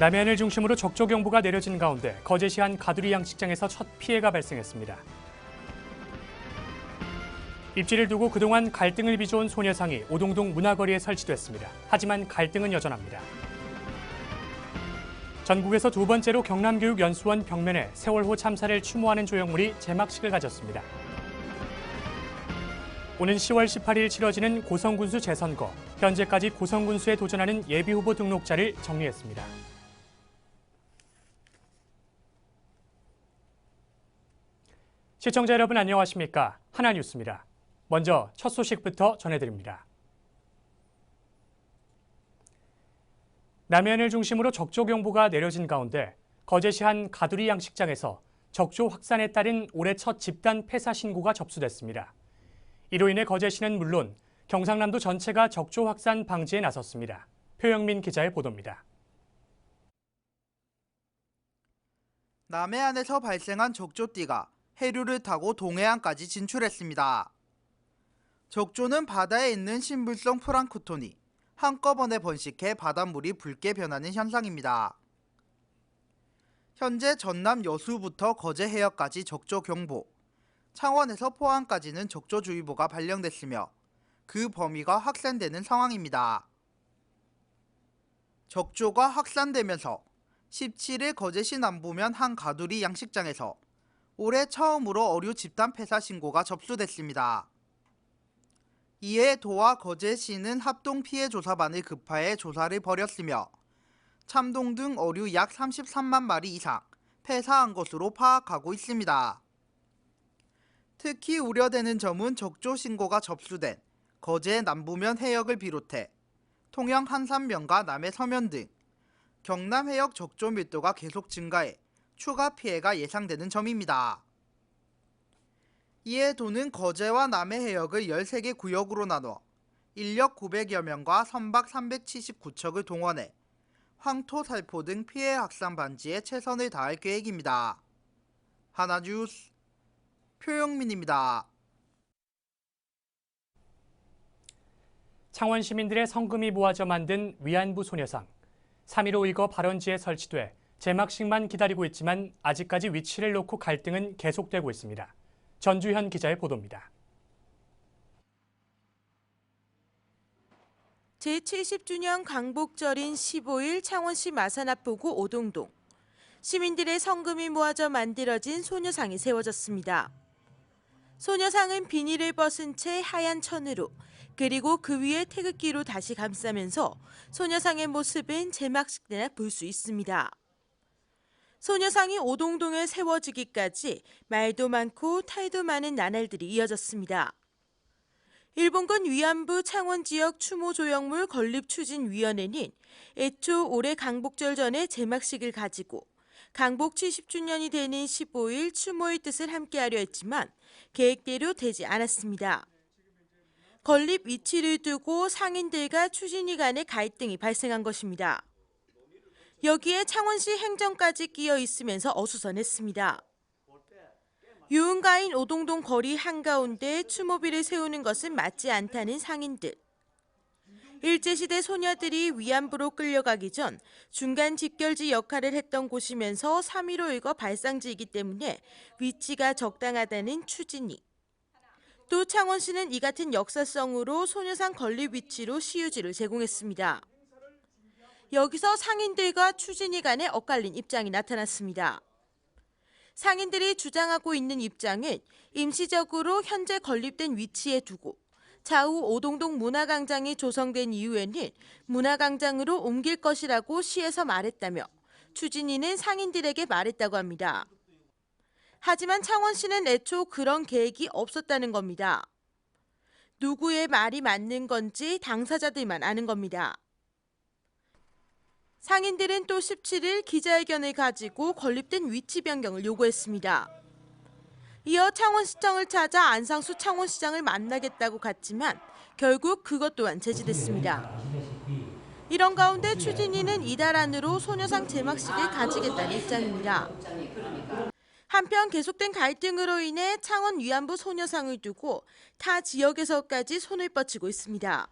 남해안을 중심으로 적조 경보가 내려진 가운데 거제시 한 가두리 양식장에서 첫 피해가 발생했습니다. 입지를 두고 그동안 갈등을 빚어온 소녀상이 오동동 문화거리에 설치됐습니다. 하지만 갈등은 여전합니다. 전국에서 두 번째로 경남교육연수원 벽면에 세월호 참사를 추모하는 조형물이 제막식을 가졌습니다. 오는 10월 18일 치러지는 고성군수 재선거, 현재까지 고성군수에 도전하는 예비후보 등록자를 정리했습니다. 시청자 여러분 안녕하십니까? 하나뉴스입니다. 먼저 첫 소식부터 전해드립니다. 남해안을 중심으로 적조 경보가 내려진 가운데 거제시 한 가두리 양식장에서 적조 확산에 따른 올해 첫 집단 폐사 신고가 접수됐습니다. 이로 인해 거제시는 물론 경상남도 전체가 적조 확산 방지에 나섰습니다. 표영민 기자의 보도입니다. 남해안에서 발생한 적조띠가 해류를 타고 동해안까지 진출했습니다. 적조는 바다에 있는 신물성 플랑크톤이 한꺼번에 번식해 바닷물이 붉게 변하는 현상입니다. 현재 전남 여수부터 거제 해역까지 적조 경보, 창원에서 포항까지는 적조주의보가 발령됐으며 그 범위가 확산되는 상황입니다. 적조가 확산되면서 17일 거제시 남부면 한 가두리 양식장에서 올해 처음으로 어류 집단 폐사 신고가 접수됐습니다. 이에 도와 거제시는 합동 피해 조사반을 급파해 조사를 벌였으며 참동 등 어류 약 33만 마리 이상 폐사한 것으로 파악하고 있습니다. 특히 우려되는 점은 적조 신고가 접수된 거제 남부면 해역을 비롯해 통영 한산면과 남해 서면 등 경남 해역 적조 밀도가 계속 증가해 추가 피해가 예상되는 점입니다. 이에 도는 거제와 남해 해역을 13개 구역으로 나눠 인력 900여 명과 선박 379척을 동원해 황토, 살포 등 피해 확산 방지에 최선을 다할 계획입니다. 하나뉴스 표영민입니다. 창원 시민들의 성금이 모아져 만든 위안부 소녀상. 3.15 일거 발원지에 설치돼 제막식만 기다리고 있지만 아직까지 위치를 놓고 갈등은 계속되고 있습니다. 전주현 기자의 보도입니다. 제70주년 광복절인 15일 창원시 마산앞포구 오동동. 시민들의 성금이 모아져 만들어진 소녀상이 세워졌습니다. 소녀상은 비닐을 벗은 채 하얀 천으로 그리고 그 위에 태극기로 다시 감싸면서 소녀상의 모습은 제막식 때나 볼 수 있습니다. 소녀상이 오동동에 세워지기까지 말도 많고 탈도 많은 나날들이 이어졌습니다. 일본군 위안부 창원 지역 추모 조형물 건립 추진위원회는 애초 올해 강복절 전에 제막식을 가지고 강복 70주년이 되는 15일 추모의 뜻을 함께하려 했지만 계획대로 되지 않았습니다. 건립 위치를 두고 상인들과 추진위 간의 갈등이 발생한 것입니다. 여기에 창원시 행정까지 끼어 있으면서 어수선했습니다. 유흥가인 오동동 거리 한가운데 추모비를 세우는 것은 맞지 않다는 상인들. 일제시대 소녀들이 위안부로 끌려가기 전 중간 집결지 역할을 했던 곳이면서 3.15 일거 발상지이기 때문에 위치가 적당하다는 추진위. 또 창원시는 이 같은 역사성으로 소녀상 건립 위치로 시유지를 제공했습니다. 여기서 상인들과 추진위 간에 엇갈린 입장이 나타났습니다. 상인들이 주장하고 있는 입장은 임시적으로 현재 건립된 위치에 두고 차후 오동동 문화광장이 조성된 이후에는 문화광장으로 옮길 것이라고 시에서 말했다며 추진위는 상인들에게 말했다고 합니다. 하지만 창원시는 애초 그런 계획이 없었다는 겁니다. 누구의 말이 맞는 건지 당사자들만 아는 겁니다. 상인들은 또 17일 기자회견을 가지고 건립된 위치 변경을 요구했습니다. 이어 창원시청을 찾아 안상수 창원시장을 만나겠다고 갔지만 결국 그것 또한 제지됐습니다. 이런 가운데 추진위는 이달 안으로 소녀상 제막식을 가지겠다는 입장입니다. 한편 계속된 갈등으로 인해 창원 위안부 소녀상을 두고 타 지역에서까지 손을 뻗치고 있습니다.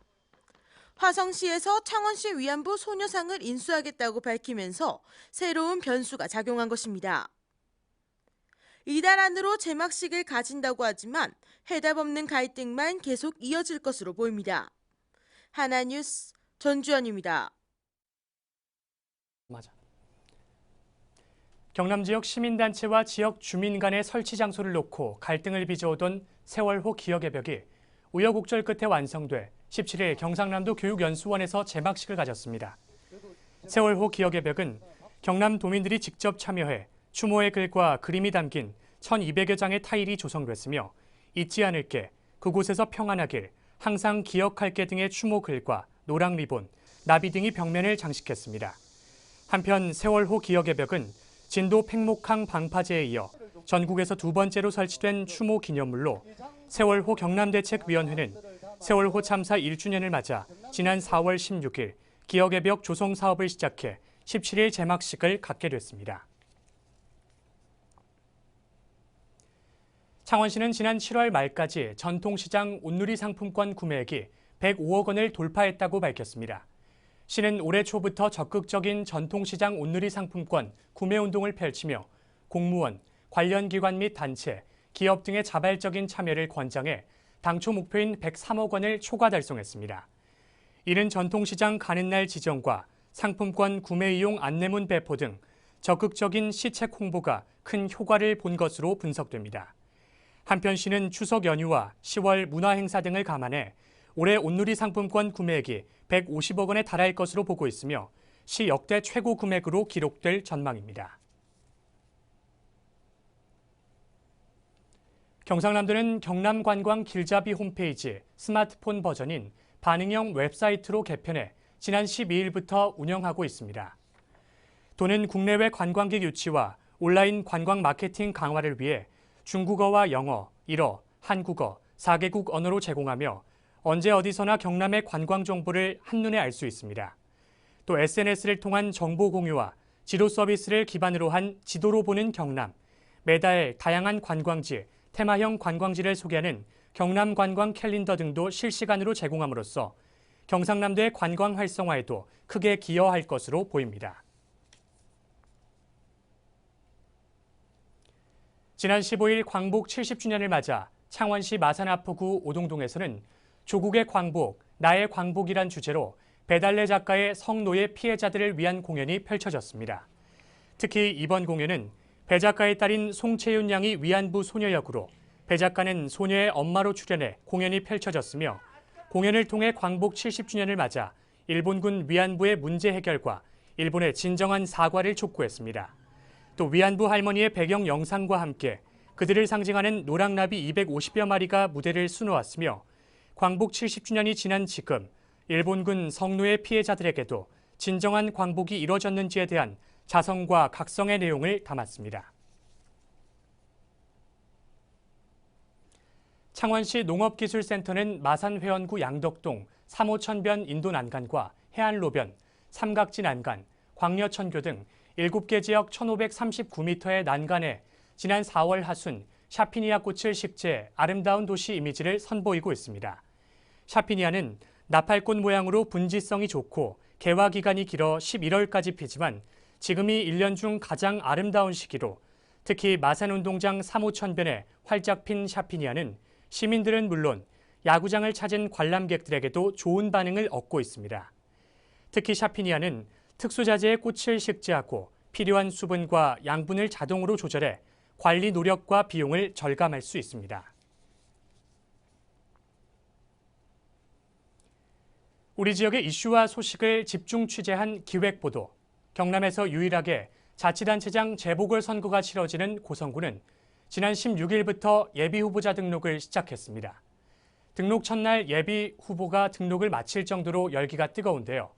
화성시에서 창원시 위안부 소녀상을 인수하겠다고 밝히면서 새로운 변수가 작용한 것입니다. 이달 안으로 제막식을 가진다고 하지만 해답 없는 갈등만 계속 이어질 것으로 보입니다. 하나뉴스 전주연입니다. 맞아. 경남 지역 시민단체와 지역 주민 간의 설치 장소를 놓고 갈등을 빚어오던 세월호 기억의 벽이 우여곡절 끝에 완성돼 17일 경상남도 교육연수원에서 제막식을 가졌습니다. 세월호 기억의 벽은 경남 도민들이 직접 참여해 추모의 글과 그림이 담긴 1,200여 장의 타일이 조성됐으며 잊지 않을게, 그곳에서 평안하길, 항상 기억할게 등의 추모 글과 노랑 리본, 나비 등이 벽면을 장식했습니다. 한편 세월호 기억의 벽은 진도 팽목항 방파제에 이어 전국에서 두 번째로 설치된 추모 기념물로 세월호 경남대책위원회는 세월호 참사 1주년을 맞아 지난 4월 16일 기억의 벽 조성 사업을 시작해 17일 제막식을 갖게 됐습니다. 창원시는 지난 7월 말까지 전통시장 온누리 상품권 구매액이 105억 원을 돌파했다고 밝혔습니다. 시는 올해 초부터 적극적인 전통시장 온누리 상품권 구매 운동을 펼치며 공무원, 관련 기관 및 단체, 기업 등의 자발적인 참여를 권장해 당초 목표인 103억 원을 초과 달성했습니다. 이는 전통시장 가는 날 지정과 상품권 구매 이용 안내문 배포 등 적극적인 시책 홍보가 큰 효과를 본 것으로 분석됩니다. 한편 시는 추석 연휴와 10월 문화행사 등을 감안해 올해 온누리 상품권 구매액이 150억 원에 달할 것으로 보고 있으며 시 역대 최고 금액으로 기록될 전망입니다. 경상남도는 경남관광 길잡이 홈페이지 스마트폰 버전인 반응형 웹사이트로 개편해 지난 12일부터 운영하고 있습니다. 도는 국내외 관광객 유치와 온라인 관광 마케팅 강화를 위해 중국어와 영어, 일어, 한국어, 4개국 언어로 제공하며 언제 어디서나 경남의 관광 정보를 한눈에 알 수 있습니다. 또 SNS를 통한 정보 공유와 지도 서비스를 기반으로 한 지도로 보는 경남, 매달 다양한 관광지, 테마형 관광지를 소개하는 경남 관광 캘린더 등도 실시간으로 제공함으로써 경상남도의 관광 활성화에도 크게 기여할 것으로 보입니다. 지난 15일 광복 70주년을 맞아 창원시 마산아포구 오동동에서는 조국의 광복, 나의 광복이란 주제로 배달래 작가의 성노예 피해자들을 위한 공연이 펼쳐졌습니다. 특히 이번 공연은 배 작가의 딸인 송채윤 양이 위안부 소녀 역으로, 배 작가는 소녀의 엄마로 출연해 공연이 펼쳐졌으며 공연을 통해 광복 70주년을 맞아 일본군 위안부의 문제 해결과 일본의 진정한 사과를 촉구했습니다. 또 위안부 할머니의 배경 영상과 함께 그들을 상징하는 노랑나비 250여 마리가 무대를 수놓았으며 광복 70주년이 지난 지금 일본군 성노예 피해자들에게도 진정한 광복이 이뤄졌는지에 대한 자성과 각성의 내용을 담았습니다. 창원시 농업기술센터는 마산회원구 양덕동 3호천변 인도난간과 해안로변, 삼각지 난간, 광려천교 등 7개 지역 1,539m의 난간에 지난 4월 하순 샤피니아 꽃을 식재 아름다운 도시 이미지를 선보이고 있습니다. 샤피니아는 나팔꽃 모양으로 분지성이 좋고 개화 기간이 길어 11월까지 피지만 지금이 1년 중 가장 아름다운 시기로 특히 마산운동장 3호천변에 활짝 핀 샤피니아는 시민들은 물론 야구장을 찾은 관람객들에게도 좋은 반응을 얻고 있습니다. 특히 샤피니아는 특수자재의 꽃을 식재하고 필요한 수분과 양분을 자동으로 조절해 관리 노력과 비용을 절감할 수 있습니다. 우리 지역의 이슈와 소식을 집중 취재한 기획보도. 경남에서 유일하게 자치단체장 재보궐선거가 치러지는 고성군은 지난 16일부터 예비후보자 등록을 시작했습니다. 등록 첫날 예비 후보가 등록을 마칠 정도로 열기가 뜨거운데요.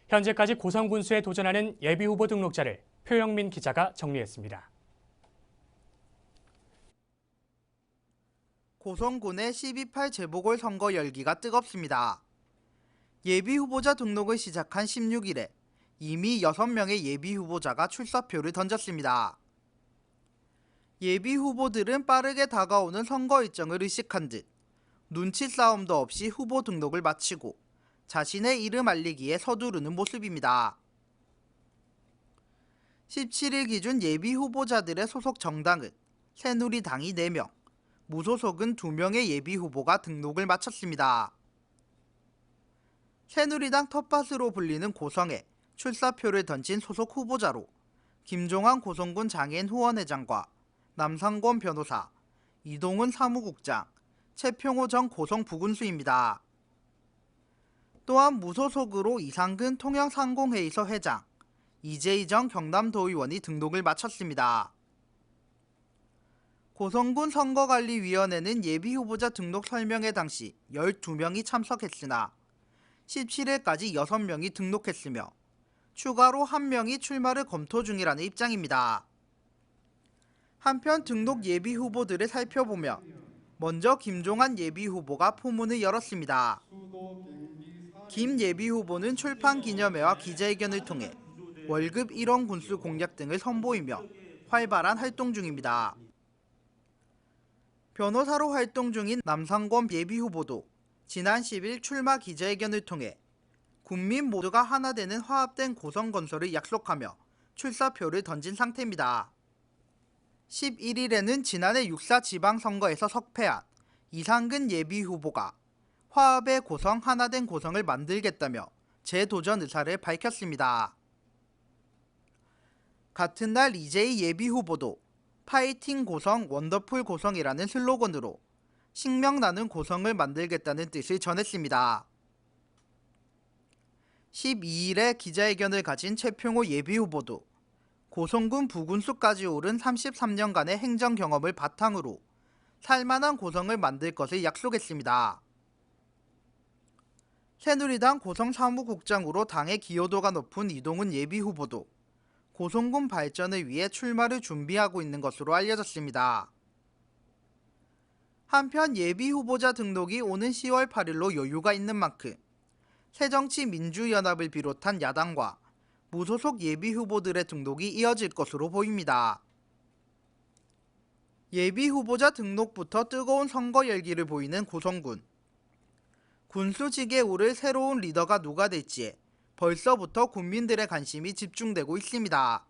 현재까지 고성군수에 도전하는 예비후보 등록자를 표영민 기자가 정리했습니다. 고성군의 12.8 재보궐선거 열기가 뜨겁습니다. 예비후보자 등록을 시작한 16일에 이미 6명의 예비후보자가 출사표를 던졌습니다. 예비후보들은 빠르게 다가오는 선거 일정을 의식한 듯 눈치 싸움도 없이 후보 등록을 마치고 자신의 이름 알리기에 서두르는 모습입니다. 17일 기준 예비 후보자들의 소속 정당은 새누리당이 4명, 무소속은 2명의 예비 후보가 등록을 마쳤습니다. 새누리당 텃밭으로 불리는 고성에 출사표를 던진 소속 후보자로 김종환 고성군 장애인 후원회장과 남상권 변호사, 이동훈 사무국장, 최평호 전 고성 부군수입니다. 또한 무소속으로 이상근 통영상공회의소 회장, 이재희 전 경남도의원이 등록을 마쳤습니다. 고성군 선거관리위원회는 예비후보자 등록 설명회 당시 12명이 참석했으나 17일까지 6명이 등록했으며 추가로 1명이 출마를 검토 중이라는 입장입니다. 한편 등록 예비후보들을 살펴보면 먼저 김종환 예비후보가 포문을 열었습니다. 김 예비후보는 출판 기념회와 기자회견을 통해 월급 1원 군수 공약 등을 선보이며 활발한 활동 중입니다. 변호사로 활동 중인 남상권 예비후보도 지난 10일 출마 기자회견을 통해 국민 모두가 하나 되는 화합된 고성건설을 약속하며 출사표를 던진 상태입니다. 11일에는 지난해 6.4 지방선거에서 석패한 이상근 예비후보가 화합의 고성, 하나된 고성을 만들겠다며 재도전 의사를 밝혔습니다. 같은 날 이재희 예비후보도 파이팅 고성, 원더풀 고성이라는 슬로건으로 식명나는 고성을 만들겠다는 뜻을 전했습니다. 12일에 기자회견을 가진 최평호 예비후보도 고성군 부군수까지 오른 33년간의 행정 경험을 바탕으로 살만한 고성을 만들 것을 약속했습니다. 새누리당 고성사무국장으로 당의 기여도가 높은 이동훈 예비후보도 고성군 발전을 위해 출마를 준비하고 있는 것으로 알려졌습니다. 한편 예비후보자 등록이 오는 10월 8일로 여유가 있는 만큼 새정치민주연합을 비롯한 야당과 무소속 예비후보들의 등록이 이어질 것으로 보입니다. 예비후보자 등록부터 뜨거운 선거 열기를 보이는 고성군. 군수직에 오를 새로운 리더가 누가 될지에 벌써부터 국민들의 관심이 집중되고 있습니다.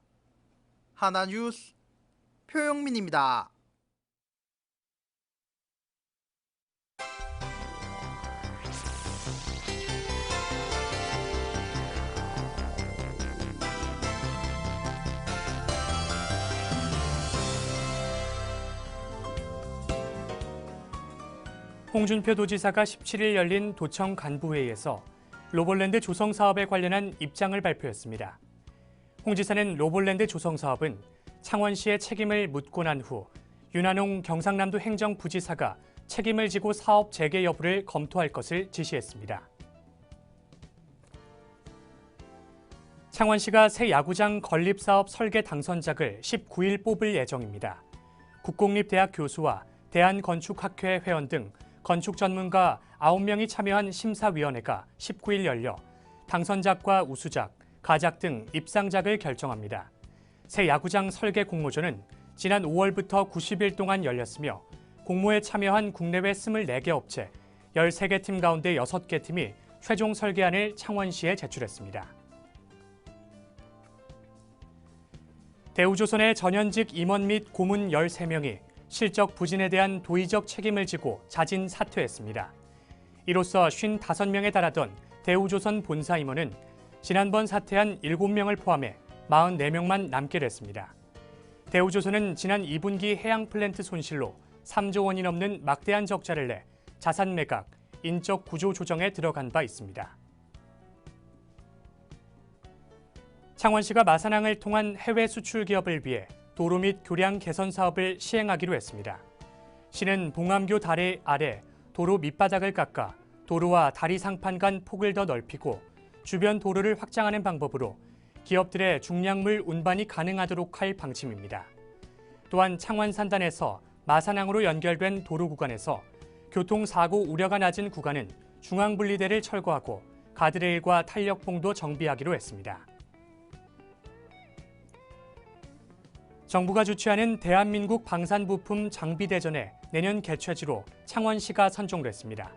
하나뉴스 표영민입니다. 홍준표 도지사가 17일 열린 도청 간부회의에서 로볼랜드 조성 사업에 관련한 입장을 발표했습니다. 홍 지사는 로볼랜드 조성 사업은 창원시의 책임을 묻고 난 후 윤한홍 경상남도 행정부지사가 책임을 지고 사업 재개 여부를 검토할 것을 지시했습니다. 창원시가 새 야구장 건립 사업 설계 당선작을 19일 뽑을 예정입니다. 국공립대학 교수와 대한건축학회 회원 등 건축 전문가 9명이 참여한 심사위원회가 19일 열려 당선작과 우수작, 가작 등 입상작을 결정합니다. 새 야구장 설계 공모전은 지난 5월부터 90일 동안 열렸으며 공모에 참여한 국내외 24개 업체, 13개 팀 가운데 6개 팀이 최종 설계안을 창원시에 제출했습니다. 대우조선의 전현직 임원 및 고문 13명이 실적 부진에 대한 도의적 책임을 지고 자진 사퇴했습니다. 이로써 55명에 달하던 대우조선 본사 임원은 지난번 사퇴한 7명을 포함해 44명만 남게 됐습니다. 대우조선은 지난 2분기 해양 플랜트 손실로 3조 원이 넘는 막대한 적자를 내 자산 매각, 인적 구조 조정에 들어간 바 있습니다. 창원시가 마산항을 통한 해외 수출 기업을 위해 도로 및 교량 개선 사업을 시행하기로 했습니다. 시는 봉암교 다리 아래 도로 밑바닥을 깎아 도로와 다리 상판 간 폭을 더 넓히고 주변 도로를 확장하는 방법으로 기업들의 중량물 운반이 가능하도록 할 방침입니다. 또한 창원 산단에서 마산항으로 연결된 도로 구간에서 교통사고 우려가 낮은 구간은 중앙분리대를 철거하고 가드레일과 탄력봉도 정비하기로 했습니다. 정부가 주최하는 대한민국 방산부품 장비대전에 내년 개최지로 창원시가 선정됐습니다.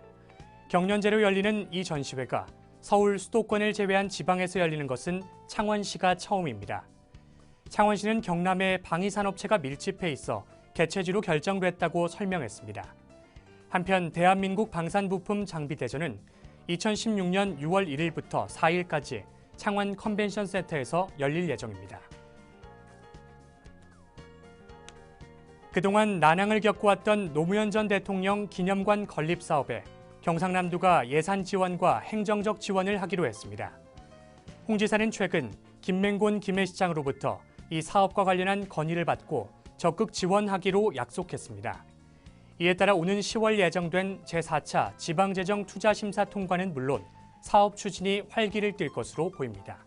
경년제로 열리는 이 전시회가 서울 수도권을 제외한 지방에서 열리는 것은 창원시가 처음입니다. 창원시는 경남에 방위산업체가 밀집해 있어 개최지로 결정됐다고 설명했습니다. 한편 대한민국 방산부품 장비대전은 2016년 6월 1일부터 4일까지 창원 컨벤션 센터에서 열릴 예정입니다. 그동안 난항을 겪어왔던 노무현 전 대통령 기념관 건립 사업에 경상남도가 예산 지원과 행정적 지원을 하기로 했습니다. 홍 지사는 최근 김맹곤 김해시장으로부터 이 사업과 관련한 건의를 받고 적극 지원하기로 약속했습니다. 이에 따라 오는 10월 예정된 제4차 지방재정투자심사 통과는 물론 사업 추진이 활기를 띨 것으로 보입니다.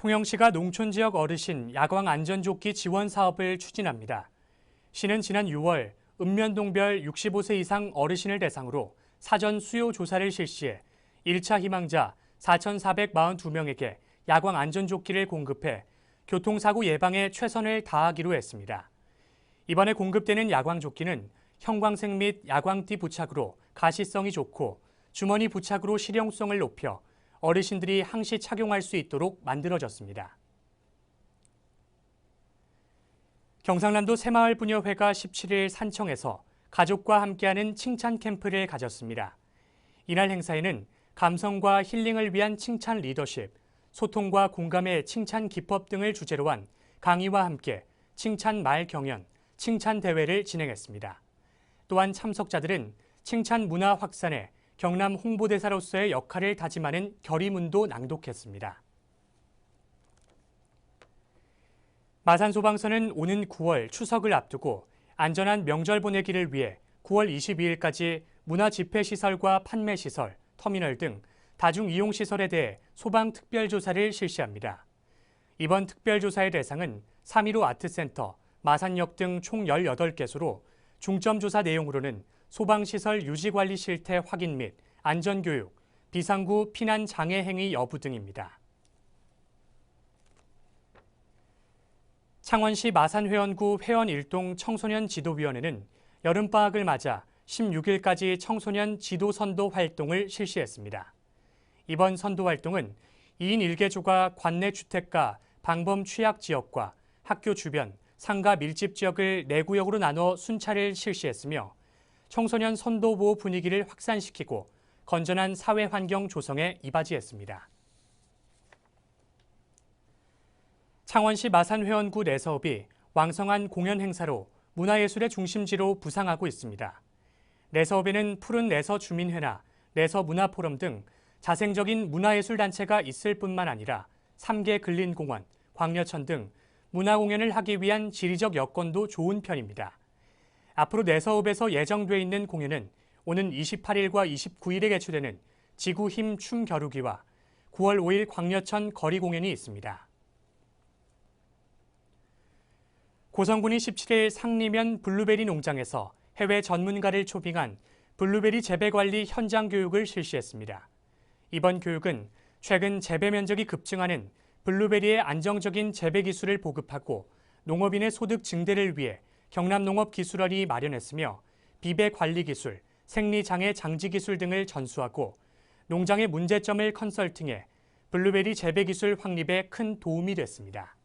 통영시가 농촌지역 어르신 야광 안전조끼 지원 사업을 추진합니다. 시는 지난 6월 읍면동별 65세 이상 어르신을 대상으로 사전 수요 조사를 실시해 1차 희망자 4,442명에게 야광 안전조끼를 공급해 교통사고 예방에 최선을 다하기로 했습니다. 이번에 공급되는 야광조끼는 형광색 및 야광띠 부착으로 가시성이 좋고 주머니 부착으로 실용성을 높여 어르신들이 항시 착용할 수 있도록 만들어졌습니다. 경상남도 새마을부녀회가 17일 산청에서 가족과 함께하는 칭찬 캠프를 가졌습니다. 이날 행사에는 감성과 힐링을 위한 칭찬 리더십, 소통과 공감의 칭찬 기법 등을 주제로 한 강의와 함께 칭찬 말 경연, 칭찬 대회를 진행했습니다. 또한 참석자들은 칭찬 문화 확산에 경남 홍보대사로서의 역할을 다짐하는 결의문도 낭독했습니다. 마산소방서는 오는 9월 추석을 앞두고 안전한 명절 보내기를 위해 9월 22일까지 문화집회시설과 판매시설, 터미널 등 다중이용시설에 대해 소방특별조사를 실시합니다. 이번 특별조사의 대상은 3.15 아트센터, 마산역 등 총 18개소로 중점조사 내용으로는 소방시설 유지관리 실태 확인 및 안전교육, 비상구 피난 장애 행위 여부 등입니다. 창원시 마산회원구 회원 일동 청소년 지도위원회는 여름방학을 맞아 16일까지 청소년 지도선도 활동을 실시했습니다. 이번 선도 활동은 2인 1개조가 관내 주택가 방범 취약 지역과 학교 주변, 상가 밀집 지역을 4구역으로 나눠 순찰을 실시했으며 청소년 선도 보호 분위기를 확산시키고 건전한 사회 환경 조성에 이바지했습니다. 창원시 마산회원구 내서읍이 왕성한 공연 행사로 문화예술의 중심지로 부상하고 있습니다. 내서읍에는 푸른 내서 주민회나 내서 문화포럼 등 자생적인 문화예술 단체가 있을 뿐만 아니라 3개 근린공원, 광려천 등 문화공연을 하기 위한 지리적 여건도 좋은 편입니다. 앞으로 내서읍에서 예정돼 있는 공연은 오는 28일과 29일에 개최되는 지구힘 춤 겨루기와 9월 5일 광려천 거리 공연이 있습니다. 고성군이 17일 상리면 블루베리 농장에서 해외 전문가를 초빙한 블루베리 재배 관리 현장 교육을 실시했습니다. 이번 교육은 최근 재배 면적이 급증하는 블루베리의 안정적인 재배 기술을 보급하고 농업인의 소득 증대를 위해 경남농업기술원이 마련했으며 비배 관리 기술, 생리장애 장지 기술 등을 전수하고 농장의 문제점을 컨설팅해 블루베리 재배 기술 확립에 큰 도움이 됐습니다.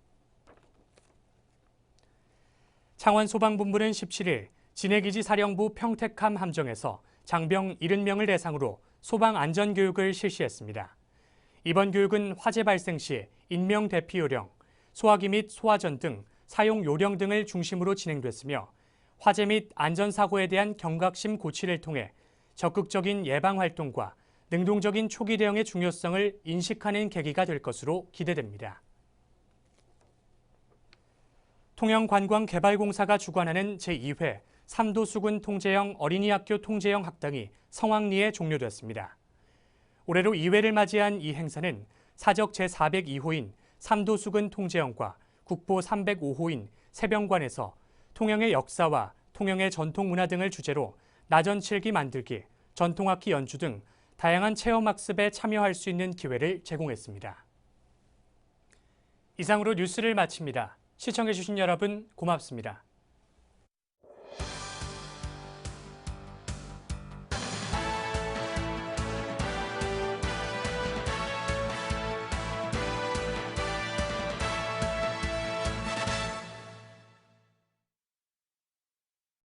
창원소방본부는 17일 진해기지 사령부 평택함 함정에서 장병 70명을 대상으로 소방 안전교육을 실시했습니다. 이번 교육은 화재 발생 시 인명 대피 요령, 소화기 및 소화전 등 사용 요령 등을 중심으로 진행됐으며 화재 및 안전사고에 대한 경각심 고취를 통해 적극적인 예방 활동과 능동적인 초기 대응의 중요성을 인식하는 계기가 될 것으로 기대됩니다. 통영관광개발공사가 주관하는 제2회 삼도수군 통제형 어린이학교 통제형 학당이 성황리에 종료됐습니다. 올해로 2회를 맞이한 이 행사는 사적 제402호인 삼도수군 통제형과 국보 305호인 세병관에서 통영의 역사와 통영의 전통 문화 등을 주제로 나전칠기 만들기, 전통악기 연주 등 다양한 체험학습에 참여할 수 있는 기회를 제공했습니다. 이상으로 뉴스를 마칩니다. 시청해주신 여러분 고맙습니다.